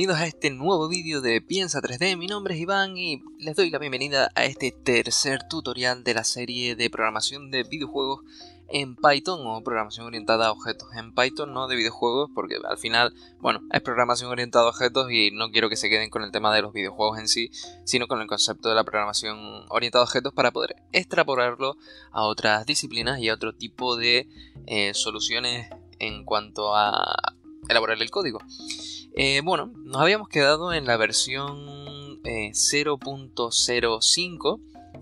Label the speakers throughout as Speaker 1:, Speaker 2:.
Speaker 1: bienvenidos a este nuevo vídeo de Piensa 3D. Mi nombre es Iván y les doy la bienvenida a este tercer tutorial de la serie de programación de videojuegos en Python, o programación orientada a objetos en Python, no de videojuegos, porque al final, bueno, es programación orientada a objetos y no quiero que se queden con el tema de los videojuegos en sí, sino con el concepto de la programación orientada a objetos para poder extrapolarlo a otras disciplinas y a otro tipo de soluciones en cuanto a elaborar el código. Bueno, nos habíamos quedado en la versión 0.05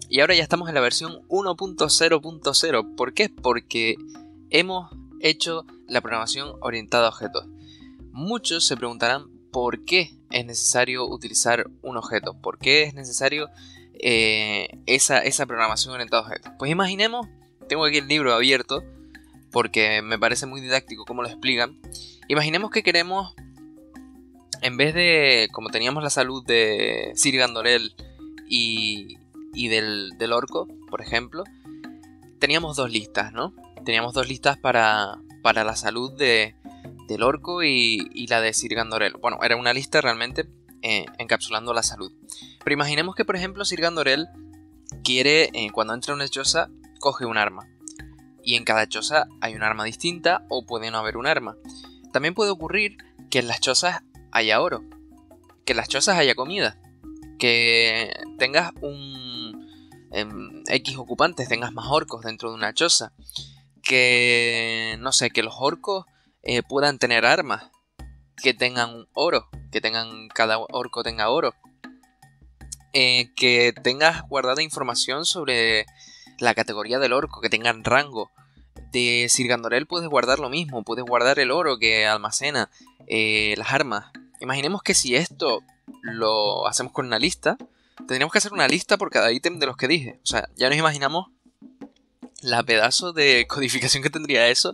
Speaker 1: y ahora ya estamos en la versión 1.0.0. ¿Por qué? Porque hemos hecho la programación orientada a objetos. Muchos se preguntarán por qué es necesario utilizar un objeto, por qué es necesario esa programación orientada a objetos. Pues imaginemos, tengo aquí el libro abierto porque me parece muy didáctico cómo lo explican. Imaginemos que queremos, en vez de, como teníamos la salud de Sir Gandorel y del orco, por ejemplo, teníamos dos listas, ¿no? Teníamos dos listas para la salud del orco y la de Sir Gandorel. Bueno, era una lista realmente encapsulando la salud. Pero imaginemos que, por ejemplo, Sir Gandorel quiere, cuando entra a una choza, coge un arma. Y en cada choza hay un arma distinta o puede no haber un arma. También puede ocurrir que en las chozas haya oro, que en las chozas haya comida, que tengas X ocupantes, tengas más orcos dentro de una choza, que no sé, que los orcos puedan tener armas, que tengan oro, que cada orco tenga oro, que tengas guardada información sobre la categoría del orco, que tengan rango. De Sir Gandorel puedes guardar lo mismo, puedes guardar el oro que almacena, las armas. Imaginemos que si esto lo hacemos con una lista, tendríamos que hacer una lista por cada ítem de los que dije. O sea, ya nos imaginamos la pedazo de codificación que tendría eso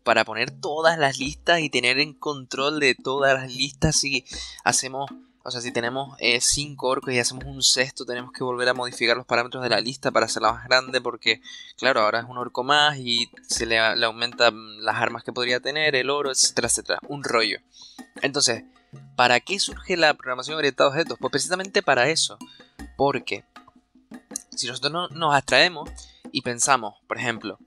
Speaker 1: para poner todas las listas y tener en control de todas las listas. Si hacemos, o sea, si tenemos 5 orcos y hacemos un sexto, tenemos que volver a modificar los parámetros de la lista para hacerla más grande, porque claro, ahora es un orco más y se le aumentan las armas que podría tener, el oro, etcétera, etcétera. Un rollo. Entonces, ¿para qué surge la programación orientada a objetos? Pues precisamente para eso. Porque si nosotros nos abstraemos y pensamos, por ejemplo,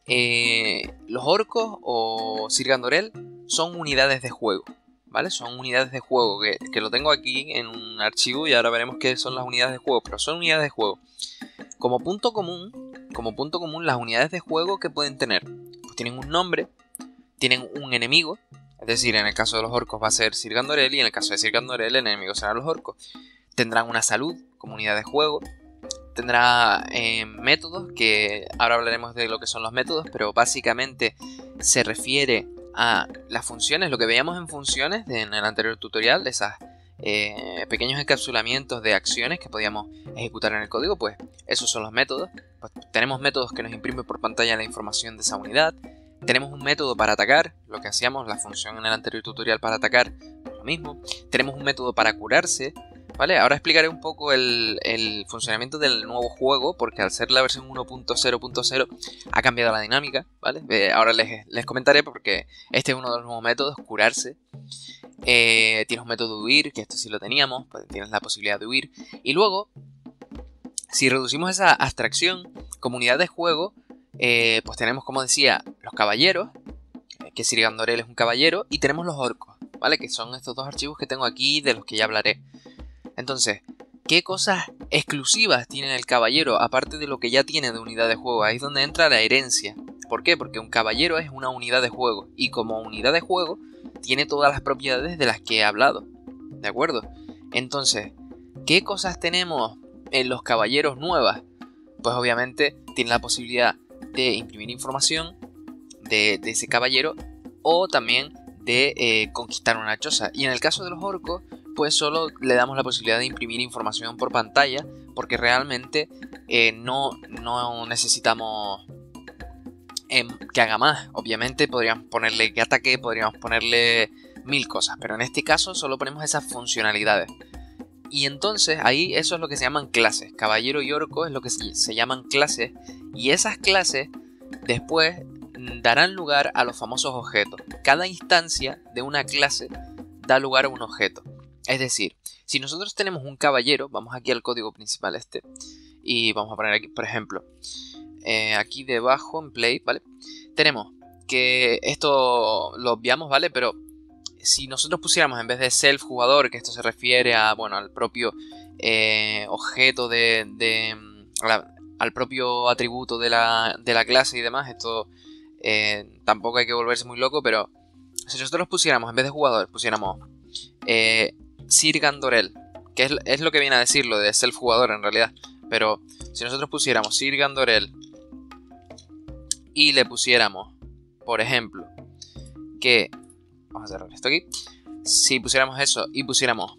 Speaker 1: los orcos o Sir Gandorel son unidades de juego, ¿vale? Son unidades de juego que lo tengo aquí en un archivo y ahora veremos qué son las unidades de juego, pero son unidades de juego. Como punto común, las unidades de juego que pueden tener, pues tienen un nombre, tienen un enemigo. Es decir, en el caso de los orcos va a ser Sir Gandorel y en el caso de Sir Gandorel el enemigo serán los orcos. Tendrán una salud como unidad de juego. Tendrá métodos, que ahora hablaremos de lo que son los métodos, pero básicamente se refiere a las funciones, lo que veíamos en funciones en el anterior tutorial, esas pequeños encapsulamientos de acciones que podíamos ejecutar en el código, pues esos son los métodos. Pues tenemos métodos que nos imprimen por pantalla la información de esa unidad. Tenemos un método para atacar, lo que hacíamos, la función en el anterior tutorial para atacar, lo mismo. Tenemos un método para curarse, ¿vale? Ahora explicaré un poco el funcionamiento del nuevo juego, porque al ser la versión 1.0.0 ha cambiado la dinámica, ¿vale? Ahora les comentaré, porque este es uno de los nuevos métodos, curarse. Tienes un método de huir, que esto sí lo teníamos, pues tienes la posibilidad de huir. Y luego, si reducimos esa abstracción, como unidad de juego, pues tenemos, como decía, los caballeros, que Sir Gandorel es un caballero, y tenemos los orcos, ¿vale? Que son estos dos archivos que tengo aquí, de los que ya hablaré. Entonces, ¿qué cosas exclusivas tiene el caballero, aparte de lo que ya tiene de unidad de juego? Ahí es donde entra la herencia. ¿Por qué? Porque un caballero es una unidad de juego, y como unidad de juego, tiene todas las propiedades de las que he hablado, ¿de acuerdo? Entonces, ¿qué cosas tenemos en los caballeros nuevas? Pues obviamente tiene la posibilidad de imprimir información de ese caballero, o también de conquistar una choza. Y en el caso de los orcos, pues solo le damos la posibilidad de imprimir información por pantalla, porque realmente no necesitamos que haga más. Obviamente podríamos ponerle que ataque, podríamos ponerle 1000 cosas, pero en este caso solo ponemos esas funcionalidades. Y entonces ahí eso es lo que se llaman clases. Caballero y orco es lo que se llaman clases, y esas clases después darán lugar a los famosos objetos. Cada instancia de una clase da lugar a un objeto. Es decir, si nosotros tenemos un caballero, vamos aquí al código principal y vamos a poner aquí, por ejemplo, aquí debajo en play, ¿vale? Tenemos que esto lo obviamos, ¿vale? Pero si nosotros pusiéramos en vez de self jugador, que esto se refiere a, bueno, al propio objeto al propio atributo de la clase y demás, esto tampoco hay que volverse muy loco, pero si nosotros pusiéramos, en vez de jugador, pusiéramos Sir Gandorel, que es lo que viene a decir lo de self jugador en realidad, pero si nosotros pusiéramos Sir Gandorel y le pusiéramos, por ejemplo, que... Vamos a cerrar esto aquí. Si pusiéramos eso y pusiéramos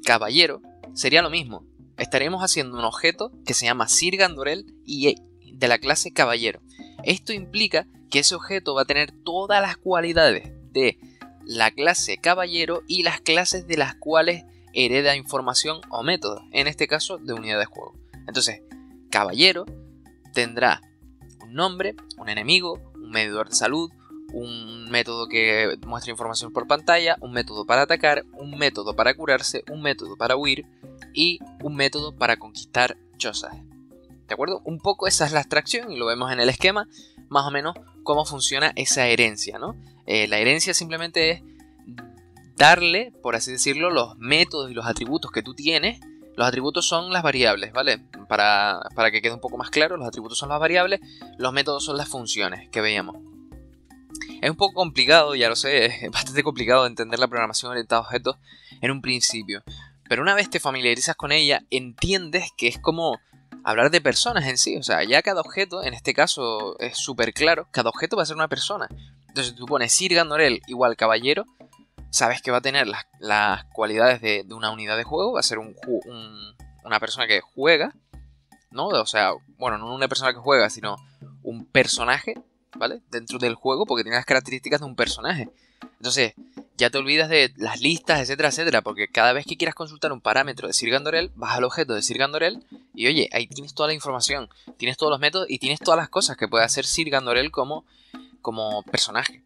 Speaker 1: caballero, sería lo mismo. Estaríamos haciendo un objeto que se llama Sir Gandorel y de la clase caballero. Esto implica que ese objeto va a tener todas las cualidades de la clase caballero y las clases de las cuales hereda información o métodos. En este caso, de unidad de juego. Entonces, caballero tendrá un nombre, un enemigo, un medidor de salud, un método que muestra información por pantalla, un método para atacar, un método para curarse, un método para huir y un método para conquistar chozas. ¿De acuerdo? Un poco esa es la abstracción y lo vemos en el esquema, más o menos cómo funciona esa herencia, ¿no? La herencia simplemente es darle, por así decirlo, los métodos y los atributos que tú tienes. Los atributos son las variables, ¿vale? Para que quede un poco más claro, los atributos son las variables, los métodos son las funciones que veíamos. Es un poco complicado, ya lo sé, es bastante complicado entender la programación orientada a objetos en un principio. Pero una vez te familiarizas con ella, entiendes que es como hablar de personas en sí. O sea, ya cada objeto, en este caso es súper claro, cada objeto va a ser una persona. Entonces tú pones Sir Gandorel igual caballero, sabes que va a tener las cualidades de una unidad de juego, va a ser una persona que juega, ¿no? O sea, bueno, no una persona que juega, sino un personaje, ¿vale? Dentro del juego, porque tiene las características de un personaje. Entonces, ya te olvidas de las listas, etcétera, etcétera, porque cada vez que quieras consultar un parámetro de Sir Gandorel, vas al objeto de Sir Gandorel y oye, ahí tienes toda la información, tienes todos los métodos y tienes todas las cosas que puede hacer Sir Gandorel como personaje.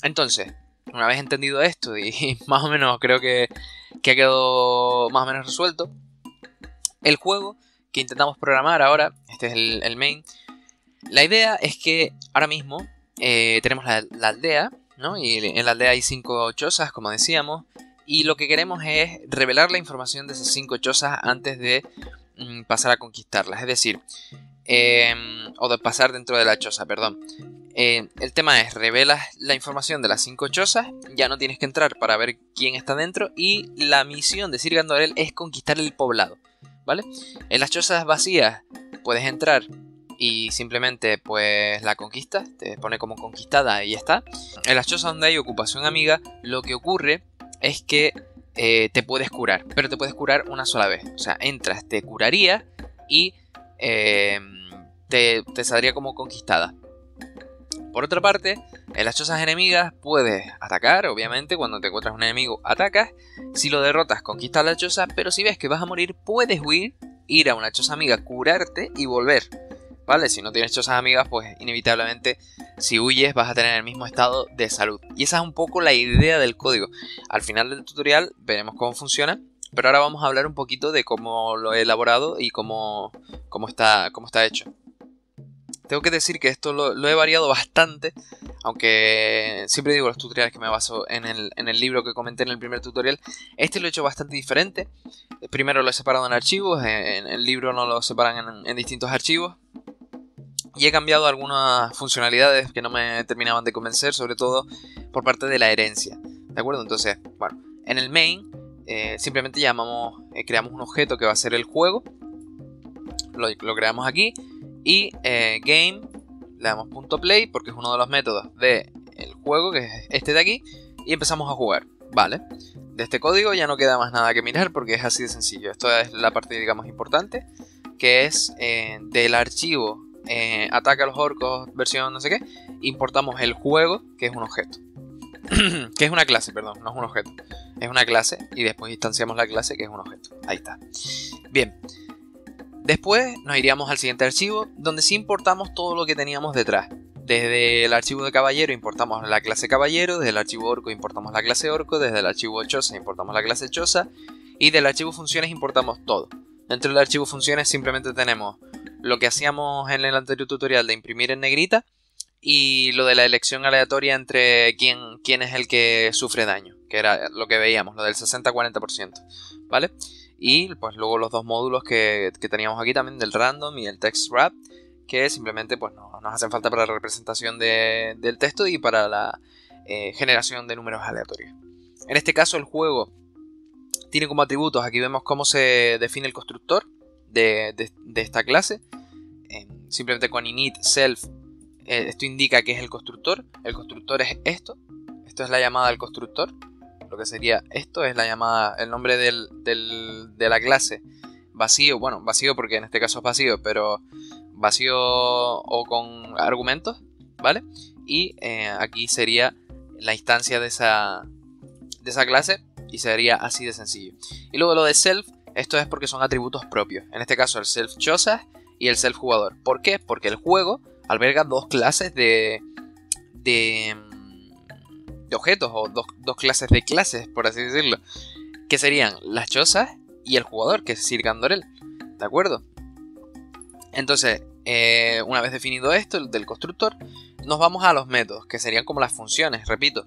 Speaker 1: Entonces, una vez entendido esto y más o menos creo que ha quedado más o menos resuelto, el juego que intentamos programar ahora, este es el main. La idea es que ahora mismo tenemos la aldea, ¿no? Y en la aldea hay 5 chozas, como decíamos, y lo que queremos es revelar la información de esas 5 chozas antes de pasar a conquistarlas, es decir, o de pasar dentro de la choza, perdón. El tema es, revelas la información de las 5 chozas, ya no tienes que entrar para ver quién está dentro, y la misión de Sir Gandorel es conquistar el poblado, ¿vale? En las chozas vacías puedes entrar y simplemente pues la conquistas, te pone como conquistada y ya está. En las chozas donde hay ocupación amiga, lo que ocurre es que te puedes curar, pero te puedes curar una sola vez. O sea, entras, te curaría y te saldría como conquistada. Por otra parte, en las chozas enemigas puedes atacar, obviamente, cuando te encuentras un enemigo atacas. Si lo derrotas, conquistas la choza, pero si ves que vas a morir, puedes huir, ir a una choza amiga, curarte y volver. ¿Vale? Si no tienes chozas amigas, pues inevitablemente si huyes vas a tener el mismo estado de salud. Y esa es un poco la idea del código. Al final del tutorial veremos cómo funciona, pero ahora vamos a hablar un poquito de cómo lo he elaborado y cómo está hecho. Tengo que decir que esto lo he variado bastante, aunque siempre digo los tutoriales que me baso en el libro que comenté en el primer tutorial. Este lo he hecho bastante diferente. Primero lo he separado en archivos, en el libro no lo separan en distintos archivos. Y he cambiado algunas funcionalidades que no me terminaban de convencer, sobre todo por parte de la herencia. ¿De acuerdo? Entonces, bueno, en el main simplemente creamos un objeto que va a ser el juego. Lo creamos aquí. Y game, le damos .play porque es uno de los métodos del juego, que es este de aquí. Y empezamos a jugar. Vale. De este código ya no queda más nada que mirar porque es así de sencillo. Esto es la parte, digamos, importante, que es del archivo ataca a los orcos, versión no sé qué, importamos el juego, que es un objeto. Que es una clase, perdón, no es un objeto. Es una clase y después instanciamos la clase, que es un objeto. Ahí está. Bien. Después nos iríamos al siguiente archivo, donde sí importamos todo lo que teníamos detrás. Desde el archivo de caballero importamos la clase caballero, desde el archivo orco importamos la clase orco, desde el archivo choza importamos la clase choza y del archivo funciones importamos todo. Dentro del archivo funciones simplemente tenemos lo que hacíamos en el anterior tutorial de imprimir en negrita y lo de la elección aleatoria entre quién es el que sufre daño, que era lo que veíamos, lo del 60-40%, ¿vale? Y pues luego los dos módulos que teníamos aquí también del random y el text wrap, que simplemente pues nos hacen falta para la representación del texto y para la generación de números aleatorios. En este caso el juego tiene como atributos, aquí vemos cómo se define el constructor de esta clase, simplemente con init self, esto indica que es el constructor es esto es la llamada del constructor, lo que sería esto es la llamada, el nombre de la clase vacío, bueno, vacío porque en este caso es vacío, pero vacío o con argumentos, ¿vale? Y aquí sería la instancia de esa clase y sería así de sencillo. Y luego lo de self, esto es porque son atributos propios, en este caso el self choza y el self jugador. ¿Por qué? Porque el juego alberga dos clases de objetos o dos clases de clases, por así decirlo, que serían las chozas y el jugador, que es Sir Gandorel, ¿de acuerdo? Entonces, una vez definido esto, el del constructor, nos vamos a los métodos, que serían como las funciones, repito.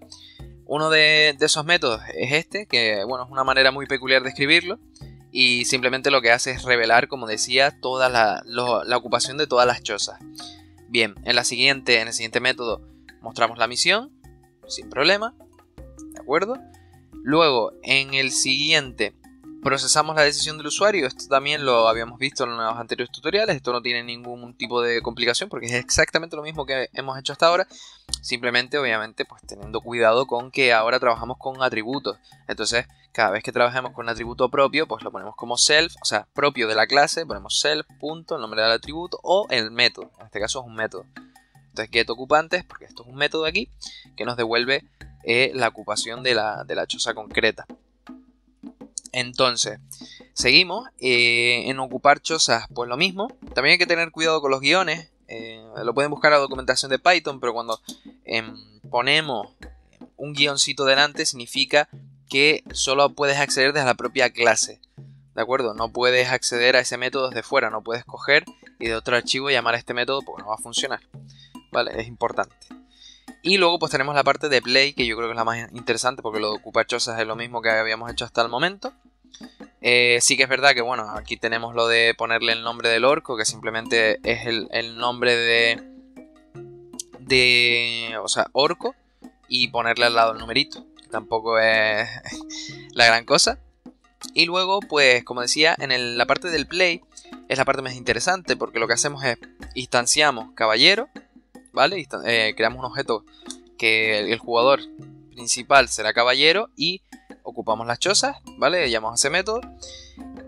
Speaker 1: Uno de esos métodos es este, que bueno, es una manera muy peculiar de escribirlo, y simplemente lo que hace es revelar, como decía, toda la ocupación de todas las chozas. Bien, en el siguiente método mostramos la misión, sin problema, ¿de acuerdo? Luego, en el siguiente, procesamos la decisión del usuario. Esto también lo habíamos visto en los anteriores tutoriales. Esto no tiene ningún tipo de complicación porque es exactamente lo mismo que hemos hecho hasta ahora. Simplemente, obviamente, pues teniendo cuidado con que ahora trabajamos con atributos. Entonces, cada vez que trabajemos con un atributo propio, pues lo ponemos como self, o sea, propio de la clase. Ponemos self, punto, el nombre del atributo o el método. En este caso es un método. Entonces, getOcupantes, porque esto es un método aquí que nos devuelve la ocupación de la choza concreta. Entonces, seguimos en ocupar chozas, pues lo mismo. También hay que tener cuidado con los guiones. Lo pueden buscar en la documentación de Python, pero cuando ponemos un guioncito delante significa que solo puedes acceder desde la propia clase, ¿de acuerdo? No puedes acceder a ese método desde fuera, no puedes coger y de otro archivo llamar a este método porque no va a funcionar, ¿vale? Es importante. Y luego pues tenemos la parte de play, que yo creo que es la más interesante porque lo de ocupar chozas es lo mismo que habíamos hecho hasta el momento. Sí que es verdad que bueno, aquí tenemos lo de ponerle el nombre del orco, que simplemente es el nombre o sea, orco, y ponerle al lado el numerito, que tampoco es la gran cosa. Y luego pues como decía, en la parte del play es la parte más interesante porque lo que hacemos es instanciamos caballero, ¿vale? Creamos un objeto que el jugador principal será caballero y ocupamos las chozas, ¿vale? Llamamos a ese método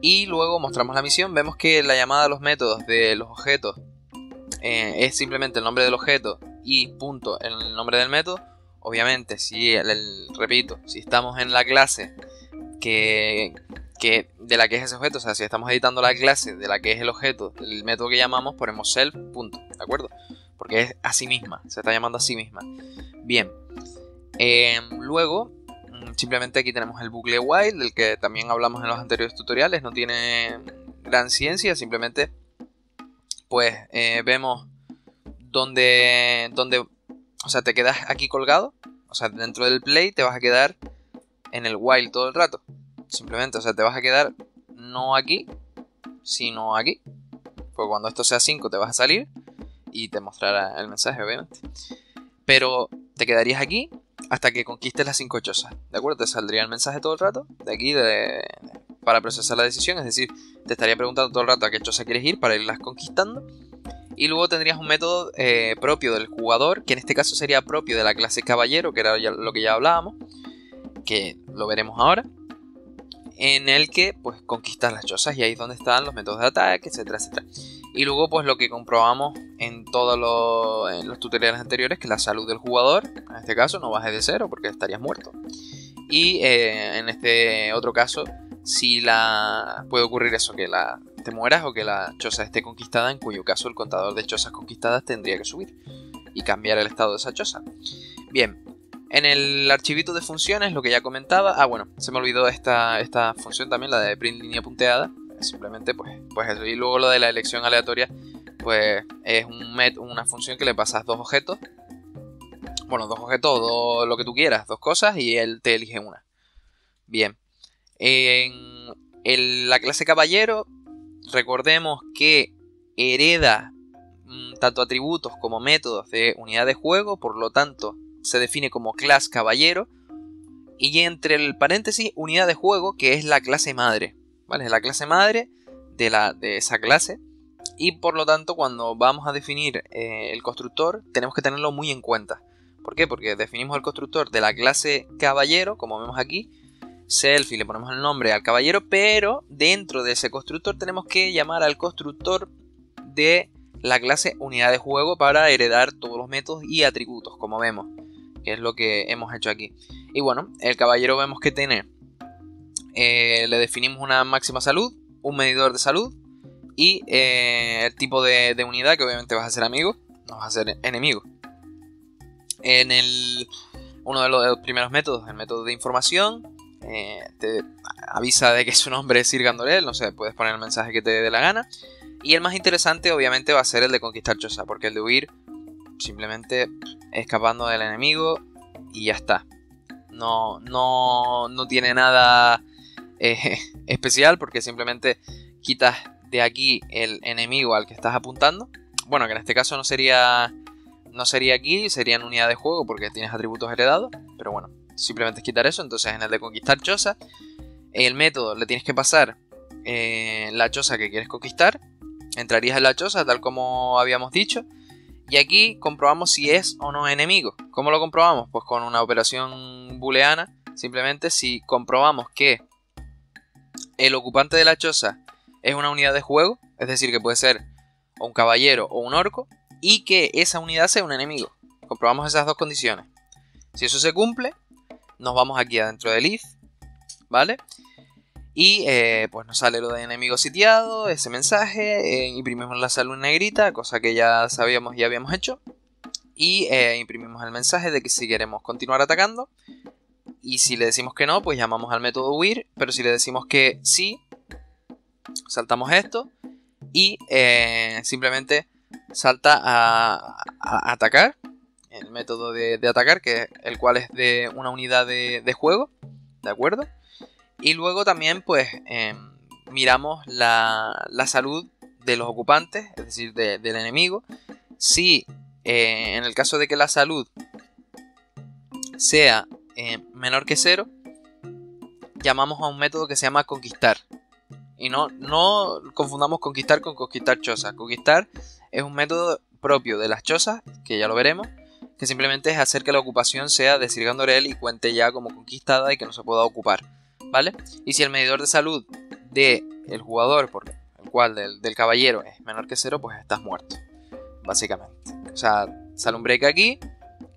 Speaker 1: y luego mostramos la misión. Vemos que la llamada a los métodos de los objetos es simplemente el nombre del objeto y punto el nombre del método. Obviamente, repito, si estamos en la clase de la que es ese objeto, o sea, si estamos editando la clase de la que es el objeto, el método que llamamos, ponemos self, punto, ¿de acuerdo? Porque es a sí misma, se está llamando a sí misma. Bien, luego simplemente aquí tenemos el bucle while, del que también hablamos en los anteriores tutoriales. No tiene gran ciencia, simplemente pues vemos donde, o sea, te quedas aquí colgado, o sea, dentro del play te vas a quedar en el while todo el rato, simplemente, o sea, te vas a quedar no aquí, sino aquí, porque cuando esto sea 5 te vas a salir y te mostrará el mensaje, obviamente, pero te quedarías aquí hasta que conquistes las 5 chozas, ¿de acuerdo? Te saldría el mensaje todo el rato de aquí para procesar la decisión, es decir, te estaría preguntando todo el rato a qué choza quieres ir para irlas conquistando. Y luego tendrías un método propio del jugador, que en este caso sería propio de la clase caballero, que era lo que ya hablábamos, que lo veremos ahora, en el que pues conquistas las chozas y ahí es donde están los métodos de ataque, etcétera, etcétera. Y luego pues lo que comprobamos en todos los tutoriales anteriores, que la salud del jugador, en este caso, no baje de 0 porque estarías muerto. Y en este otro caso, si puede ocurrir eso, que te mueras o que la choza esté conquistada, en cuyo caso el contador de chozas conquistadas tendría que subir. y cambiar el estado de esa choza. Bien, en el archivito de funciones, lo que ya comentaba, bueno, se me olvidó esta función también, la de print línea punteada, simplemente pues eso, y luego lo de la elección aleatoria, pues es una función que le pasas dos objetos, bueno, dos objetos, lo que tú quieras, dos cosas, y él te elige una. Bien, en la clase caballero, recordemos que hereda tanto atributos como métodos de unidad de juego, por lo tanto se define como clase caballero, y entre el paréntesis unidad de juego, que es la clase madre, ¿vale? Es la clase madre de esa clase, y por lo tanto cuando vamos a definir el constructor tenemos que tenerlo muy en cuenta. ¿Por qué? Porque definimos el constructor de la clase caballero, como vemos aquí, self, y le ponemos el nombre al caballero, pero dentro de ese constructor tenemos que llamar al constructor de la clase unidad de juego para heredar todos los métodos y atributos, como vemos, que es lo que hemos hecho aquí. Y bueno, el caballero vemos que tiene, le definimos una máxima salud, un medidor de salud y el tipo de unidad, que obviamente vas a ser amigo, no vas a ser enemigo. En uno de los primeros métodos, el método de información, te avisa de que su nombre es Sir Gandorel, no sé, puedes poner el mensaje que te dé la gana. Y el más interesante obviamente va a ser el de conquistar choza, porque el de huir simplemente escapando del enemigo y ya está. No tiene nada especial, porque simplemente quitas de aquí el enemigo al que estás apuntando. Bueno, que en este caso no sería aquí, serían unidad de juego porque tienes atributos heredados, pero bueno, simplemente es quitar eso. Entonces en el de conquistar choza, el método le tienes que pasar la choza que quieres conquistar. Entrarías en la choza tal como habíamos dicho, y aquí comprobamos si es o no enemigo. ¿Cómo lo comprobamos? Pues con una operación booleana. Simplemente si comprobamos que el ocupante de la choza es una unidad de juego, es decir, que puede ser o un caballero o un orco, y que esa unidad sea un enemigo. Comprobamos esas dos condiciones. Si eso se cumple, nos vamos aquí adentro del if, ¿vale? Y pues nos sale lo de enemigo sitiado, ese mensaje, imprimimos la salud en negrita, cosa que ya sabíamos y habíamos hecho. Y imprimimos el mensaje de que si queremos continuar atacando. Y si le decimos que no, pues llamamos al método huir. Pero si le decimos que sí, saltamos esto y simplemente salta a atacar. El método de atacar, el cual es de una unidad de juego, ¿de acuerdo? Y luego también pues miramos la salud de los ocupantes, es decir, del enemigo. Si en el caso de que la salud sea menor que 0, llamamos a un método que se llama conquistar. Y no confundamos conquistar con conquistar choza. Conquistar es un método propio de las chozas, que ya lo veremos, que simplemente es hacer que la ocupación sea de Sir Gandorel y cuente ya como conquistada y que no se pueda ocupar, ¿vale? Y si el medidor de salud del jugador, por el cual del caballero, es menor que 0, pues estás muerto, básicamente. O sea, sale un break aquí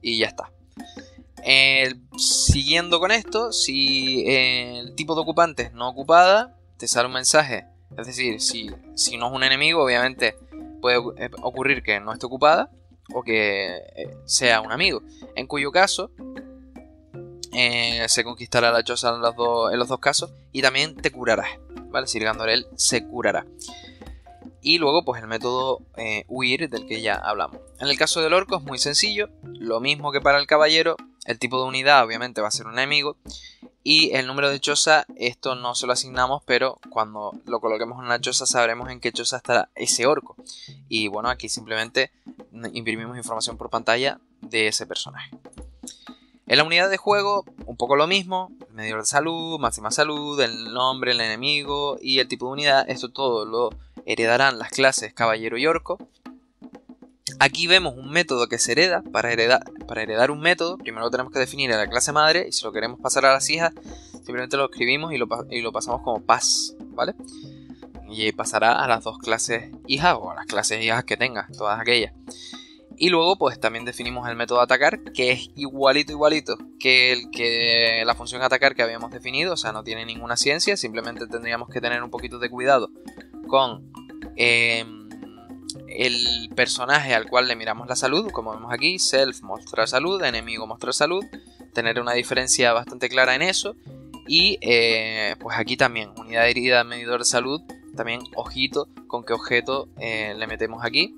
Speaker 1: y ya está. Siguiendo con esto, si el tipo de ocupante es no ocupada, te sale un mensaje. Es decir, si no es un enemigo, obviamente puede ocurrir que no esté ocupada o que sea un amigo, en cuyo caso se conquistará la choza en los dos casos, y también te curarás, ¿vale? Sir Gandorel se curará. Y luego pues el método huir, del que ya hablamos. En el caso del orco es muy sencillo, lo mismo que para el caballero. El tipo de unidad obviamente va a ser un enemigo, y el número de choza, esto no se lo asignamos, pero cuando lo coloquemos en la choza sabremos en qué choza estará ese orco. Y bueno, aquí simplemente imprimimos información por pantalla de ese personaje. En la unidad de juego, un poco lo mismo: el medidor de salud, máxima salud, el nombre, el enemigo y el tipo de unidad. Esto todo lo heredarán las clases caballero y orco. Aquí vemos un método que se hereda. Para heredar un método, primero tenemos que definir a la clase madre, y si lo queremos pasar a las hijas, simplemente lo escribimos y lo pasamos como pass, ¿vale? Y pasará a las dos clases hijas, o a las clases hijas que tengas, todas aquellas. Y luego pues también definimos el método atacar, que es igualito que la función atacar que habíamos definido. O sea, no tiene ninguna ciencia, simplemente tendríamos que tener un poquito de cuidado con el personaje al cual le miramos la salud, como vemos aquí, self mostrar salud, enemigo mostrar salud, tener una diferencia bastante clara en eso. Y pues aquí también, unidad de herida, medidor de salud, también ojito con qué objeto le metemos aquí.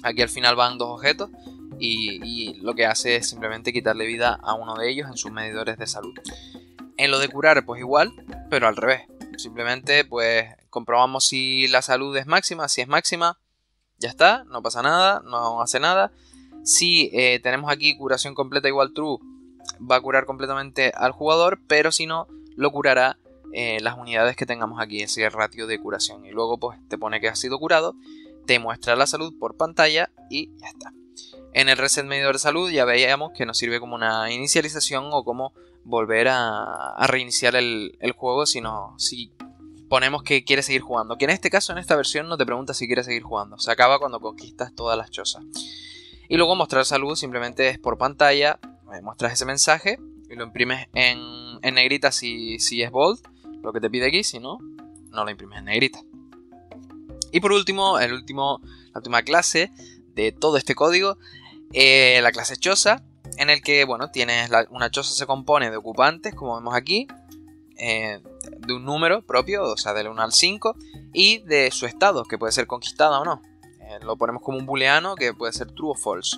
Speaker 1: Aquí al final van dos objetos y lo que hace es simplemente quitarle vida a uno de ellos en sus medidores de salud. En lo de curar pues igual, pero al revés. Simplemente pues comprobamos si la salud es máxima. Si es máxima, ya está, no pasa nada, no hace nada. Si tenemos aquí curación completa igual true, va a curar completamente al jugador, pero si no, lo curará las unidades que tengamos aquí, ese ratio de curación. Y luego pues te pone que has sido curado, te muestra la salud por pantalla y ya está. En el reset medidor de salud ya veíamos que nos sirve como una inicialización o como volver a reiniciar el juego si ponemos que quiere seguir jugando. Que en este caso, en esta versión, no te pregunta si quiere seguir jugando. Se acaba cuando conquistas todas las chozas. Y luego mostrar salud simplemente es por pantalla. Muestras ese mensaje y lo imprimes en negrita si es bold, lo que te pide aquí. Si no, no lo imprimes en negrita. Y por último, la última clase de todo este código, la clase choza, en el que, bueno, una choza se compone de ocupantes, como vemos aquí, de un número propio, o sea, del 1 al 5, y de su estado, que puede ser conquistada o no. Lo ponemos como un booleano que puede ser true o false.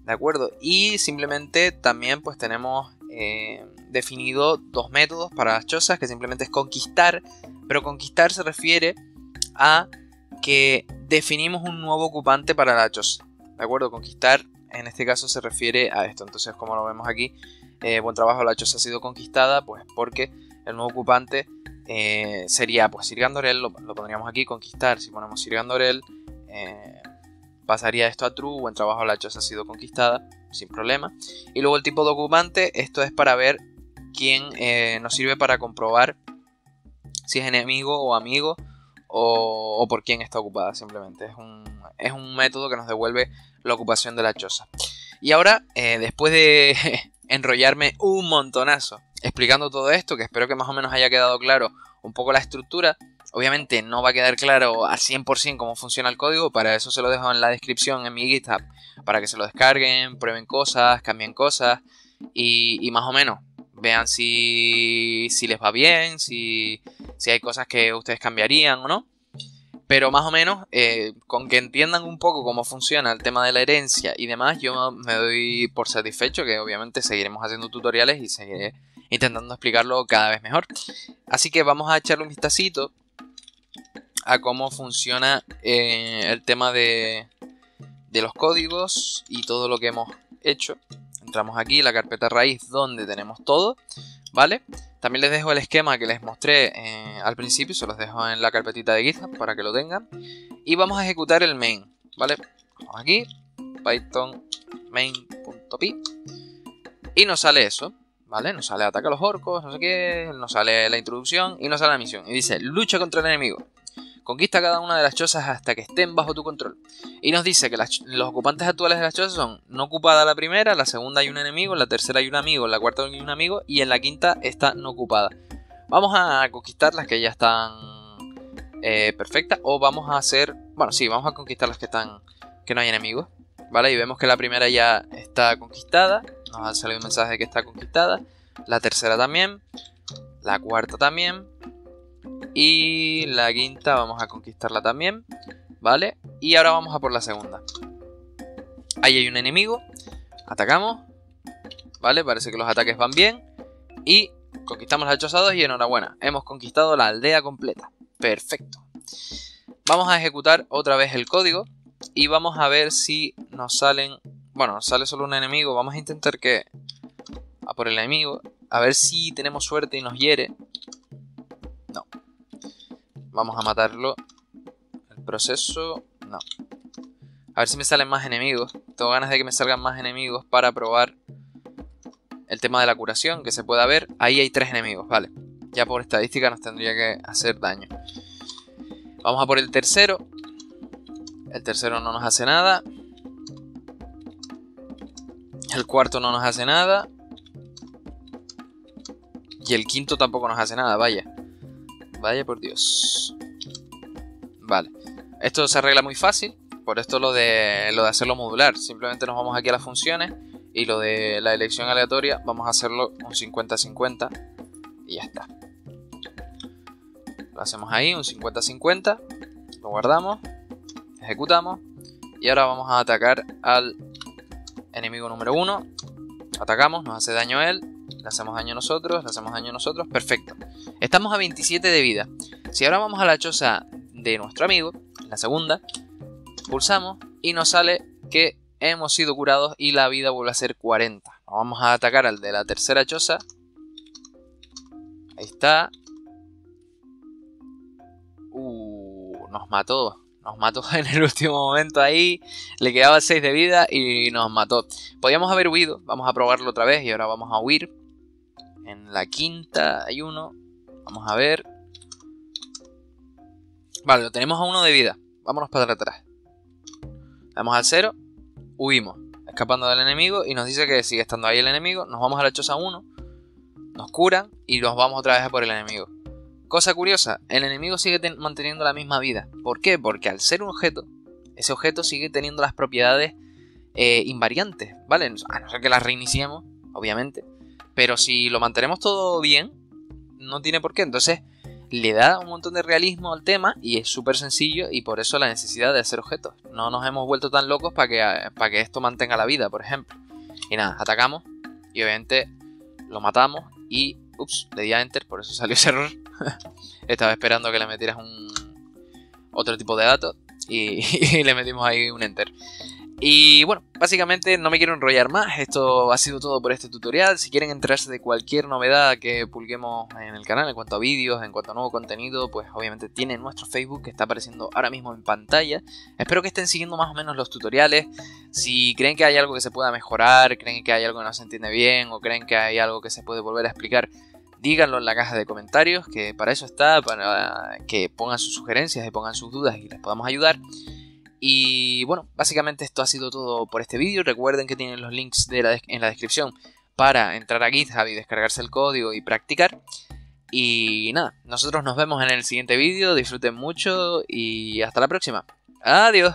Speaker 1: ¿De acuerdo? Y simplemente también pues tenemos definido dos métodos para las chozas, que simplemente es conquistar, pero conquistar se refiere a que definimos un nuevo ocupante para la choza. ¿De acuerdo? Conquistar en este caso se refiere a esto. Entonces, como lo vemos aquí, buen trabajo, la choza ha sido conquistada, pues porque el nuevo ocupante sería pues Sir Gandorel, lo pondríamos aquí, conquistar. Si ponemos Sir Gandorel, pasaría esto a true, buen trabajo, la choza ha sido conquistada, sin problema. Y luego el tipo de ocupante, esto es para ver quién nos sirve para comprobar si es enemigo o amigo o por quién está ocupada. Simplemente es un método que nos devuelve la ocupación de la choza. Y ahora, después de enrollarme un montonazo explicando todo esto, que espero que más o menos haya quedado claro un poco la estructura. Obviamente no va a quedar claro al 100% cómo funciona el código, para eso se lo dejo en la descripción en mi GitHub, para que se lo descarguen, prueben cosas, cambien cosas y más o menos vean si les va bien, si hay cosas que ustedes cambiarían o no. Pero más o menos, con que entiendan un poco cómo funciona el tema de la herencia y demás, yo me doy por satisfecho, que obviamente seguiremos haciendo tutoriales y seguiré intentando explicarlo cada vez mejor. Así que vamos a echarle un vistacito a cómo funciona el tema de los códigos y todo lo que hemos hecho. Entramos aquí, la carpeta raíz, donde tenemos todo, ¿vale? También les dejo el esquema que les mostré al principio, se los dejo en la carpetita de GitHub para que lo tengan. Y vamos a ejecutar el main, ¿vale? Vamos aquí, python main.py, y nos sale eso, ¿vale? Nos sale ataca a los orcos, no sé qué, nos sale la introducción y nos sale la misión. Y dice, lucha contra el enemigo. Conquista cada una de las chozas hasta que estén bajo tu control. Y nos dice que los ocupantes actuales de las chozas son no ocupada la primera, la segunda hay un enemigo, en la tercera hay un amigo, en la cuarta hay un amigo y en la quinta está no ocupada. Vamos a conquistar las que ya están perfectas, o vamos a hacer... Bueno, sí, vamos a conquistar las que no hay enemigos, ¿vale? Y vemos que la primera ya está conquistada, nos ha salido un mensaje de que está conquistada, la tercera también, la cuarta también. Y la quinta vamos a conquistarla también, ¿vale? Y ahora vamos a por la segunda. Ahí hay un enemigo, atacamos, ¿vale? Parece que los ataques van bien. Y conquistamos la choza 2 y enhorabuena, hemos conquistado la aldea completa. Perfecto. Vamos a ejecutar otra vez el código y vamos a ver si nos salen... Bueno, nos sale solo un enemigo, vamos a intentar que... a por el enemigo, a ver si tenemos suerte y nos hiere. No. Vamos a matarlo. El proceso... no. A ver si me salen más enemigos. Tengo ganas de que me salgan más enemigos para probar el tema de la curación, que se pueda ver. Ahí hay 3 enemigos, vale. Ya por estadística nos tendría que hacer daño. Vamos a por el tercero. El tercero no nos hace nada. El cuarto no nos hace nada. Y el quinto tampoco nos hace nada, vaya. Vaya por Dios. Vale. Esto se arregla muy fácil, por esto lo de hacerlo modular. Simplemente nos vamos aquí a las funciones y lo de la elección aleatoria vamos a hacerlo un 50-50 y ya está. Lo hacemos ahí, un 50-50, lo guardamos, ejecutamos y ahora vamos a atacar al enemigo número 1. Atacamos, nos hace daño a él, le hacemos daño a nosotros, perfecto. Estamos a 27 de vida. Si ahora vamos a la choza de nuestro amigo, la segunda, pulsamos y nos sale que hemos sido curados y la vida vuelve a ser 40. Nos vamos a atacar al de la tercera choza. Ahí está. Nos mató en el último momento ahí. Le quedaba 6 de vida y nos mató. Podíamos haber huido. Vamos a probarlo otra vez y ahora vamos a huir. En la quinta hay uno. Vamos a ver. Vale, lo tenemos a 1 de vida. Vámonos para atrás. Damos al 0. Huimos. Escapando del enemigo y nos dice que sigue estando ahí el enemigo. Nos vamos a la choza 1. Nos curan y nos vamos otra vez a por el enemigo. Cosa curiosa, el enemigo sigue manteniendo la misma vida. ¿Por qué? Porque al ser un objeto, ese objeto sigue teniendo las propiedades invariantes, ¿vale? A no ser que las reiniciemos, obviamente. Pero si lo mantenemos todo bien, no tiene por qué. Entonces le da un montón de realismo al tema y es súper sencillo y por eso la necesidad de hacer objetos. No nos hemos vuelto tan locos para que esto mantenga la vida, por ejemplo. Y nada, atacamos y obviamente lo matamos y... Ups, le di a Enter, por eso salió ese error. Estaba esperando que le metieras otro tipo de datos y le metimos ahí un Enter. Y bueno, básicamente no me quiero enrollar más. Esto ha sido todo por este tutorial. Si quieren enterarse de cualquier novedad que publiquemos en el canal en cuanto a vídeos, en cuanto a nuevo contenido, pues obviamente tienen nuestro Facebook que está apareciendo ahora mismo en pantalla. Espero que estén siguiendo más o menos los tutoriales. Si creen que hay algo que se pueda mejorar, creen que hay algo que no se entiende bien o creen que hay algo que se puede volver a explicar, díganlo en la caja de comentarios, que para eso está, para que pongan sus sugerencias y pongan sus dudas y les podamos ayudar. Y bueno, básicamente esto ha sido todo por este vídeo. Recuerden que tienen los links en la descripción para entrar a GitHub y descargarse el código y practicar. Y nada, nosotros nos vemos en el siguiente vídeo. Disfruten mucho y hasta la próxima. Adiós.